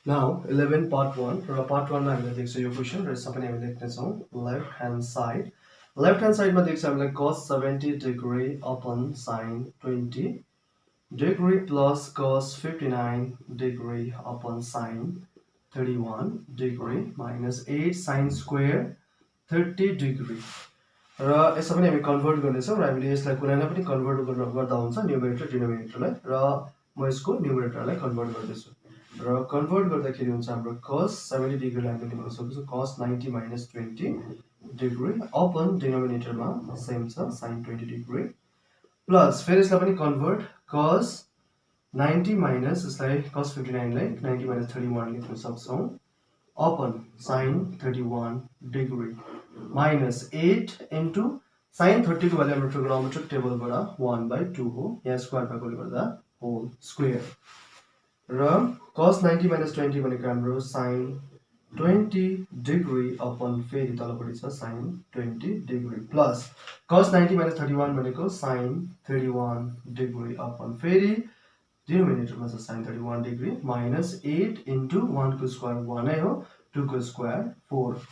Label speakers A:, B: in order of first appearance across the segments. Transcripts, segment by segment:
A: Now 11 part 1 र part 1 मा हामीले देख्छौं यो क्वेशन र यसमा पनि हामीले लेख्ने छौं लेफ्ट ह्यान्ड साइड मा देख्छौं हामीले cos 70 degree upon sin 20 degree plus cos 59 degree upon sin 31 degree minus 8 sin square 30 degree र यसमा पनि हामी कन्भर्ट गर्ने छौं र हामीले यसलाई कुनैमा पनि कन्भर्ट गर्दा हुन्छ न्युमरेटर डिनोमिनेटरलाई र म यसको न्युमरेटरलाई कन्भर्ट गर्दैछु र कन्भर्ट गर्दाखेरि हुन्छ हाम्रो cos 70 डिग्री लाई हामीले लेख्न सक्छौं cos 90 minus 20 डिग्री अपन डिनोमिनेटरमा सेम छ sin 20 डिग्री प्लस फेरि यसलाई पनि कन्भर्ट cos 90 minus यसलाई cos 59 लाई 90 minus 31 लेख्न सक्छौं upon sin 31 degree minus 8 into sin 30 को भ्यालु हाम्रो ट्रिगोनोमेट्रिक टेबलबाट 1/2 हो यहाँ स्क्वायर भएकोले गर्दा होल स्क्वायर र cos 90 minus 20 भनेको हाम्रो sin 20 degree upon फेरि तलपट्टि छ sin 20 degree plus cos 90 minus 31 भनेको sin 31 degree upon फेरि डिनोमिनेटरमा छ sin 31 degree minus 8 into 1 को स्क्वायर 1 नै हो 2 को स्क्वायर 4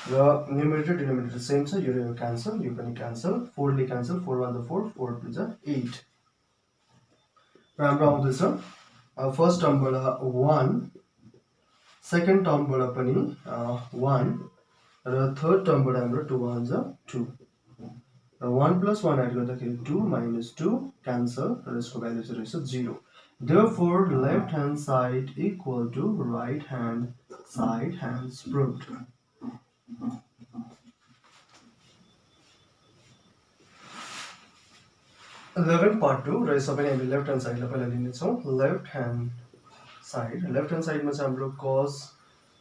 A: र न्युमरेटर डिनोमिनेटर सेम छ यो क्यान्सल यो पनि क्यान्सल 4 ले क्यान्सल 4 1 4 4 2 8 र हाम्रो आउँदैछ फर्स्ट टर्मबाट 1 सेकेन्ड टर्मबाट पनि 1 र थर्ड टर्मबाट हाम्रो 2 1 2 र 1 plus 1 एड गर्दाखेरि 2 minus 2 क्यान्सल र यसको भ्यालु चाहिँ रहेछ 0 therefore left hand side equal to right hand side hence proved 11 part 2 र यसमा पनि हामीले लेफ्ट ह्यान्ड साइडलाई पहिला लिने छौं लेफ्ट ह्यान्ड साइडमा चाहिँ हाम्रो cos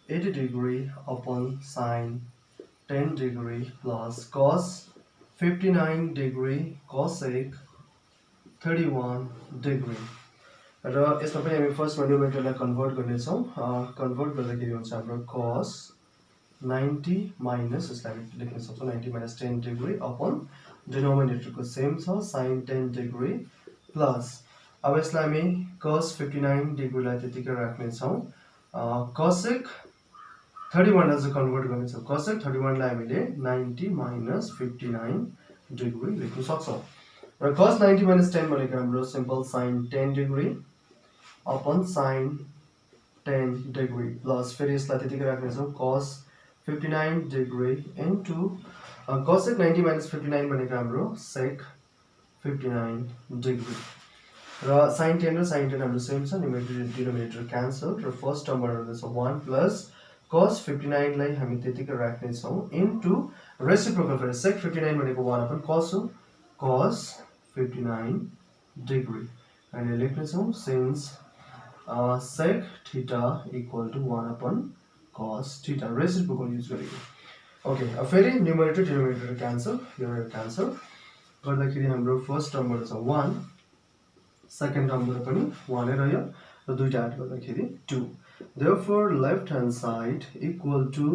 A: 80 degree upon sin 10 degree plus cos 59 degree cosec 31 degree र यसमा पनि हामी फर्स्ट न्युमरेटरलाई कन्भर्ट गर्ने छौं कन्भर्ट गर्दाखेरि हुन्छ हाम्रो cos 90 minus यसलाई लेख्न सक्छौं 90 minus 10 degree upon डिनोमिनेटर को सेम छ sin 10 degree प्लस अब यसलाई हामी cos 59 degree लाई त्यतिकै राख्ने छौं cosec 31 लाई चाहिँ कन्भर्ट गर्ने छौं cosec 31 लाई हामीले 90 minus 59 degree लेख्न सक्छौं र cos 90 minus 10 भनेको हाम्रो simple sin 10 degree upon sin 10 degree plus फेरि यसलाई त्यतिकै राख्ने छौं cos 59 degree into cosec 90 minus 59 भनेको हाम्रो sec 59 degree र sin 10 र sin 10 हाम्रो सेम छ न्युमरेटर डिनोमिनेटर क्यान्सल र फर्स्ट टर्मबाट आउँदैछ 1 प्लस cos 59 लाई हामी त्यतिकै राख्ने छौं इन्टु रेसिप्रोकल फेरि sec 59 भनेको 1 अपन cos हो cos 59 degree अनि लेख्ने छौं since sec theta equal to 1 upon cos theta reciprocal use गरेको ओके अब फेरि न्युमरेटर डिनोमिनेटर क्यान्सल यो क्यान्सल गर्दाखेरि हाम्रो फर्स्ट टर्मबाट छ 1 सेकेन्ड टर्मबाट पनि 1 नै रह्यो र दुईटा एड गर्दाखेरि 2 therefore left hand side equal to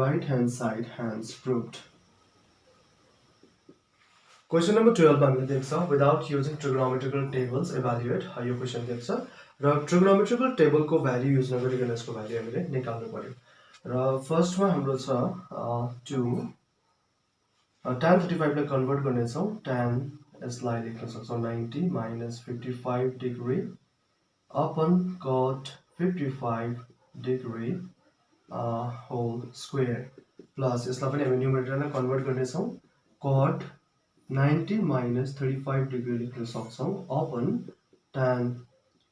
A: right hand side hence proved question number 12 मा हामीले देख्छौं without using trigonometrical tables evaluate यो क्वेशन देख्छ र ट्रिगोनोमेट्रिकल टेबलको भ्यालु युज नगरिकन यसको भ्यालु हामीले निकाल्नु पर्यो र फर्स्टमा हाम्रो छ 2 tan 35 लाई कन्भर्ट गर्ने छौं tan यसलाई लेख्न सक्छौं 90 minus 55 degree upon cot 55 degree whole square plus यसलाई पनि हामी न्युमरेटरलाई कन्भर्ट गर्ने छौं cot 90 minus 35 degree लेख्न सक्छौं upon tan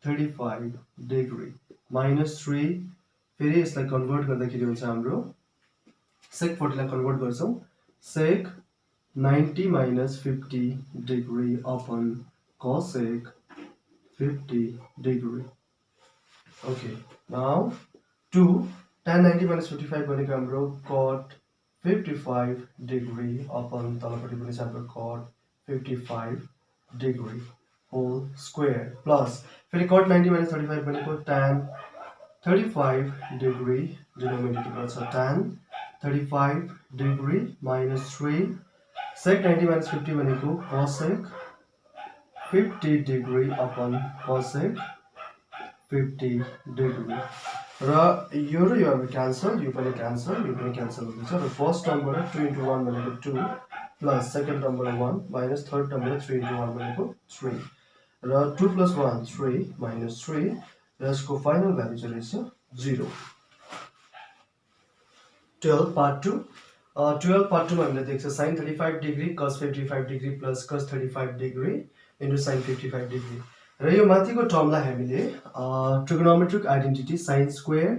A: 35 degree minus 3 फेरि यसलाई कन्भर्ट गर्दाखेरि हुन्छ हाम्रो sec 40 लाई कन्भर्ट गर्छौं sec 90 minus 50 degree upon cosec 50 degree okay now 2 tan 90 minus 55 भनेको हाम्रो cot 55 degree upon तलपट्टि पनि छ हाम्रो cot 55 degree whole square plus फेरि cot 90 minus 35 भनेको tan 35 degree denominator छ tan 35 degree minus 3 sec 90 minus 50 भनेको cosec 50 degree upon cosec 50 degree र यो हाम्रो क्यान्सल यो पनि क्यान्सल हुँदैछ र फर्स्ट टर्मबाट 2 into 1 भनेको 2 प्लस सेकेन्ड टर्मबाट 1 माइनस थर्ड टर्मबाट 3 into 1 भनेको 3 र 2 plus 1 3 minus 3 र यसको फाइनल भ्यालु चाहिँ रहेछ 0 12 part 2 12 part 2 मा हामीले देख्छ sin 35 degree cos 55 degree plus cos 35 degree into sin 55 degree र यो माथिको टर्मलाई हामीले trigonometric identity sin square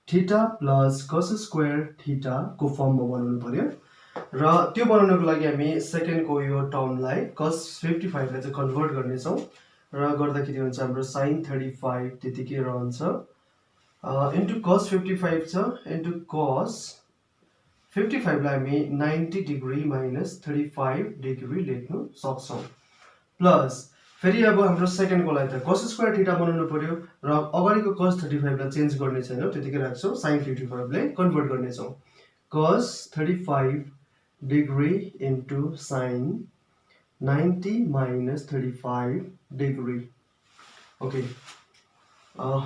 A: theta plus cos square theta को फर्ममा बनाउनु पर्यो र त्यो बनाउनको लागि हामी सेकेन्डको यो टर्मलाई cos 55 लाई चाहिँ कन्भर्ट गर्ने छौं र गर्दाखेरि हुन्छ हाम्रो sin 35 त्यतिकै रहन्छ इन्टु cos 55 छ इन्टु cos 55 लाई हामी 90 डिग्री माइनस 35 डिग्री लेख्न सक्छौं प्लस फेरि अब हाम्रो सेकेन्डको लागि त cos स्क्वायर थीटा बनाउनु पर्यो र अगाडिको cos 35 लाई चेन्ज गर्ने छैनौ त्यतिकै राख्छौं sin 55 लाई कन्भर्ट गर्ने छौं cos 35 degree into sin 90 minus 35 degree okay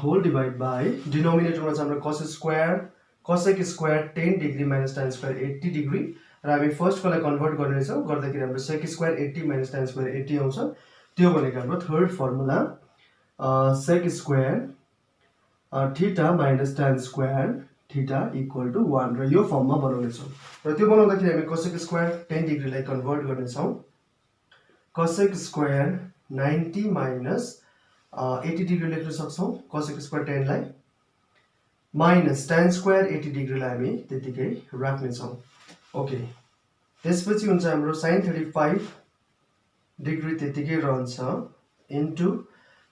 A: whole divide by denominator मा चाहिँ हाम्रो cos square cosec square 10 degree minus tan square 80 degree र हामी फर्स्ट को लाई कन्भर्ट गर्ने छौं गर्दाखेरि हाम्रो sec square 80 minus tan square 80 आउँछ त्यो भनेको हाम्रो third formula sec square theta minus tan square theta equal to 1 र यो फर्ममा बनाउने छौं र त्यो बनाउँदाखेरि हामी cosec square 10 degree लाई कन्भर्ट गर्ने छौं cosec square 90 minus 80 degree लेख्न सक्छौं cosec square 10 लाई minus tan square 80 degree लाई हामी त्यतिकै राख्ने छौं ओके त्यसपछि हुन्छ हाम्रो sin 35 डिग्री त्यतिकै रहन्छ इन्टु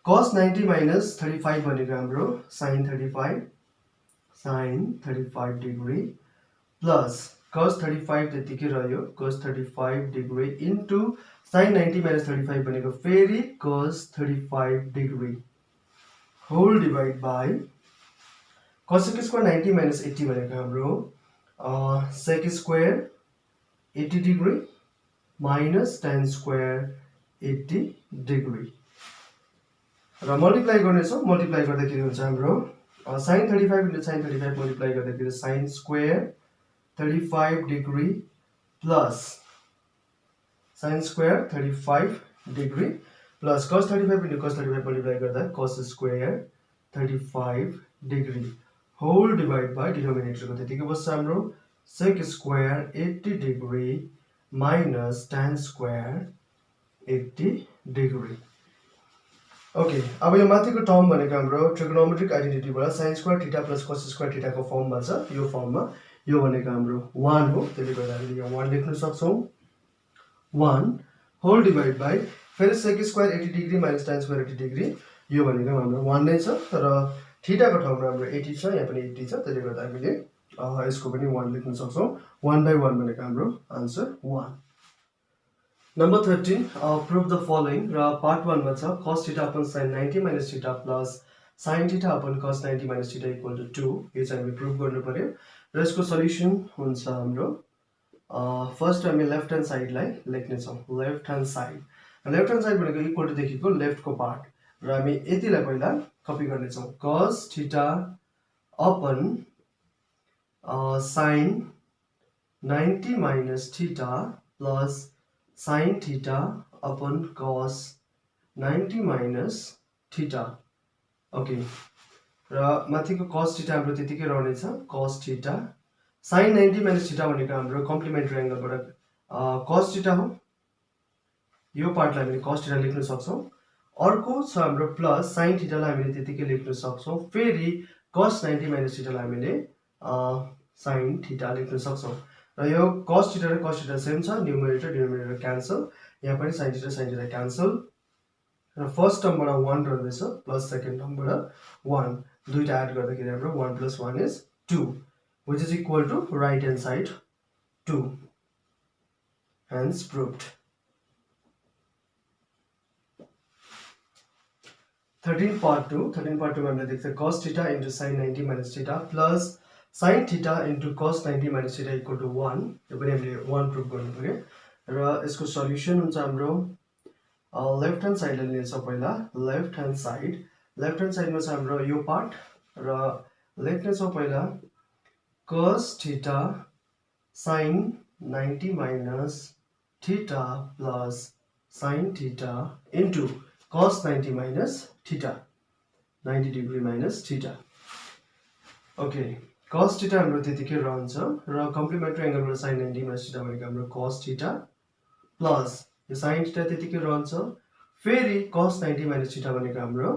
A: cos 90 minus 35 भनेको हाम्रो sin 35 डिग्री प्लस cos 35 त्यतिकै रह्यो cos 35 degree into sin 90 minus 35 भनेको फेरि cos 35 degree whole divide by cosec square 90 minus 80 भनेको हाम्रो sec square 80 degree minus tan square 80 degree र मल्टिप्लाई गर्ने छौं मल्टिप्लाई गर्दाखेरि हुन्छ हाम्रो sin 35 into sin 35 मल्टिप्लाई गर्दाखेरि sin square 35 degree plus sin square 35 degree plus cos 35 into cos 35 multiply गर्दा cos square 35 degree whole divide by denominator को त्यतिकै बस्छ हाम्रो sec square 80 degree minus tan square 80 degree okay अब यो माथिको term भनेको हाम्रो trigonometric आइडेन्टिटीबाट sin square theta plus cos square theta को फर्ममा छ यो फर्ममा यो भनेको हाम्रो 1 हो त्यसले गर्दा हामीले यहाँ 1 लेख्न सक्छौं 1 होल डिवाइड बाइ फेरि sec square 80 degree minus tan square 80 degree यो भनेको हाम्रो 1 नै छ र थीटा को ठाउँमा हाम्रो 80 छ यहाँ पनि 80 छ त्यसले गर्दा हामीले यसको पनि 1 लेख्न सक्छौं 1 by 1 भनेको हाम्रो answer 1 Number 13, prove the following. Part 1 मा छ cos theta upon sin 90 minus theta plus sin theta upon cos 90 minus theta equal to 2. यो चाहिँ हामी प्रुभ गर्नु पर्यो र यसको सल्युसन हुन्छ हाम्रो फर्स्ट हामी लेफ्ट ह्यान्ड साइडलाई लेख्ने छौं लेफ्ट ह्यान्ड साइड भनेको इक्वल टु देखिको लेफ्ट को पार्ट र हामी यतिलाई पहिला कपी गर्ने छौं cos theta upon sin 90 minus theta plus sin theta upon cos 90 minus theta okay र माथिको cos theta हाम्रो त्यतिकै रहने छ cos theta sin 90 minus theta भनेको हाम्रो कम्प्लिमेन्ट्री एंगलबाट cos theta हो यो पार्टलाई हामीले cos theta लेख्न सक्छौं अर्को छ हाम्रो प्लस sin theta लाई हामीले त्यतिकै लेख्न सक्छौं फेरि cos 90 minus theta लाई हामीले sin theta लेख्न सक्छौं र यो cos theta र cos theta सेम छ न्युमरेटर डिनोमिनेटर क्यान्सल यहाँ पनि sin theta क्यान्सल र फर्स्ट टर्मबाट 1 रहदैछ प्लस सेकेन्ड टर्मबाट 1 दुईटा एड गर्दाखेरि हाम्रो 1 plus 1 is 2 which is equal to right hand side 2 hence proved 13 part 2 मा हामीले देख्छ cos theta into sin 90 minus theta plus sin theta into cos 90 minus theta equal to 1 यो पनि हामीले 1 प्रुभ गर्नु पर्यो र यसको सल्युसन हुन्छ हाम्रो लेफ्ट ह्यान्ड साइडले लिनेछौँ पहिला लेफ्ट ह्यान्ड साइडमा छ हाम्रो यो पार्ट र लेख्नेछौँ पहिला cos theta sin 90 minus theta plus sin theta into cos 90 minus theta 90 degree minus theta. Okay, cos theta हाम्रो त्यतिकै रहन्छ र कम्प्लिमेन्ट्री एंगलबाट sin 90 minus theta भनेको हाम्रो cos theta plus यो sin theta त्यतिकै रहन्छ फेरि cos 90 minus theta भनेको हाम्रो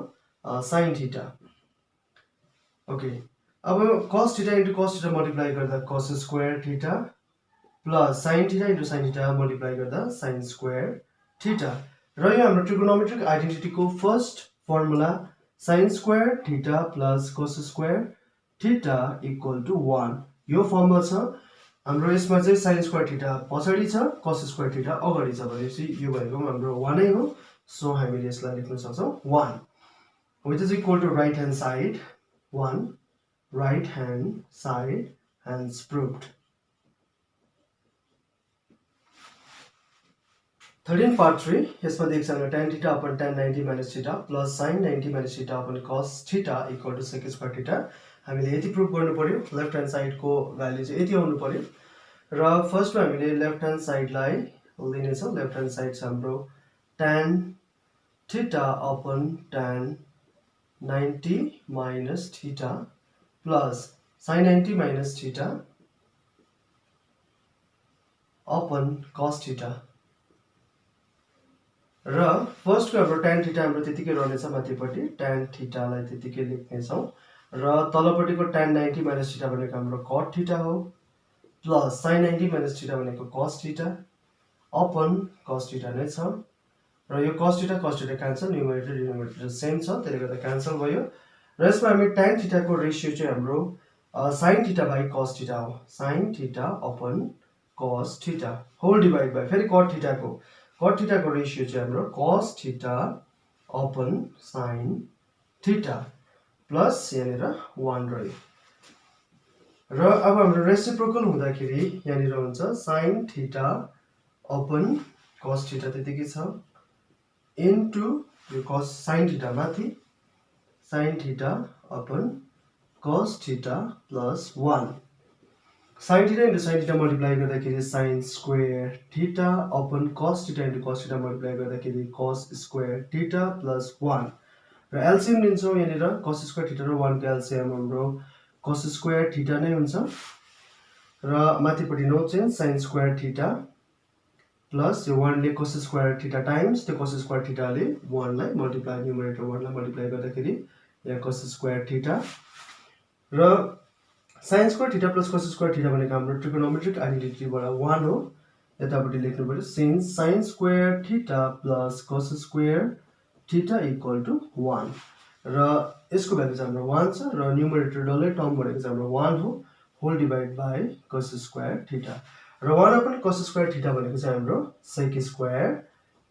A: sin theta. Okay, अब cos theta into cos theta multiply गर्दा cos square theta plus sin theta into sin theta multiply गर्दा sin square theta. र यो हाम्रो ट्रिगोनोमेट्रिक आइडेन्टिटी को first formula sin square theta plus cos square theta equal to 1. यो फर्ममा छ हाम्रो यसमा चाहिँ sin square theta पछाडी छ cos square theta अगाडि छ भनेपछि यो भनेको हाम्रो 1 नै हो. सो हामीले यसलाई लेख्न सक्छौं 1 which is equal to right hand side 1 right hand side hence proved. 13 part 3 यसमा देख्छ हाम्रो tan theta upon tan 90 minus theta plus sin 90 minus theta upon cos theta equal to sec square theta. हामीले यति proof गर्नु पर्यो left hand side को value चाहिँ यति आउनु पर्यो र फर्स्टमा हामीले लेफ्ट ह्यान्ड साइडलाई लिनेछौं. लेफ्ट ह्यान्ड साइड छ हाम्रो tan theta upon tan 90 minus theta plus sin 90 minus theta upon cos theta. र फर्स्ट को हाम्रो tan theta हाम्रो त्यतिकै रहनेछ माथिपट्टि tan theta लाई त्यतिकै लेख्ने छौं र तलपट्टिको tan 90 minus theta भनेको हाम्रो cot theta हो प्लस sin 90 minus theta भनेको cos theta upon cos theta नै छ र यो cos theta cancel numerator denominator same छ त्यसले गर्दा क्यान्सल भयो र यसमा हामी tan theta को रेशियो चाहिँ हाम्रो sin theta by cos theta हो. sin theta upon cos theta whole divide by फेरि cot theta को रेशियो चाहिँ हाम्रो cos theta upon sin theta plus यहाँनिर 1 रह्यो र अब हाम्रो रेसिप्रोकल हुँदाखेरि यहाँनिर हुन्छ sin theta upon cos theta त्यतिकै छ इन्टु यो cos sin theta माथि sin theta upon cos theta plus 1 sin theta into sin theta multiply गर्दाखेरि sin square theta upon cos theta into cos theta multiply गर्दाखेरि cos square theta plus 1 र LCM लिन्छौं यहाँनिर cos square theta र 1 को LCM हाम्रो cos square theta नै हुन्छ र माथिपट्टि no change sin square theta plus यो 1 ले cos square theta टाइम्स त्यो cos square theta ले 1 लाई मल्टिप्लाई न्युमरेटर 1 लाई मल्टिप्लाई गर्दाखेरि यहाँ cos square theta र sin square theta plus cos square theta भनेको हाम्रो ट्रिगोनोमेट्रिक आइडेन्टिटीबाट 1 हो. यतापट्टि लेख्नु पर्यो since sin square theta plus cos square theta equal to 1 र यसको भ्यालु चाहिँ हाम्रो 1 छ र न्युमरेटर डल्लै टर्म भनेको चाहिँ हाम्रो 1 हो whole divide by cos square theta र 1 upon cos square theta भनेको चाहिँ हाम्रो sec square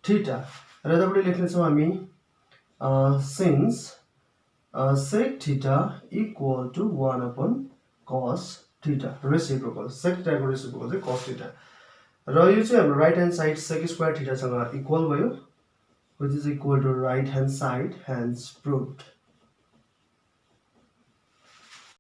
A: theta र यतापट्टि लेख्ने छौं हामी since sec theta equal to 1 upon cos theta reciprocal sec theta को रेसिप्रोकल चाहिँ cos theta र यो चाहिँ हाम्रो right hand side sec square theta सँग इक्वल भयो which is equal to right hand side hence proved.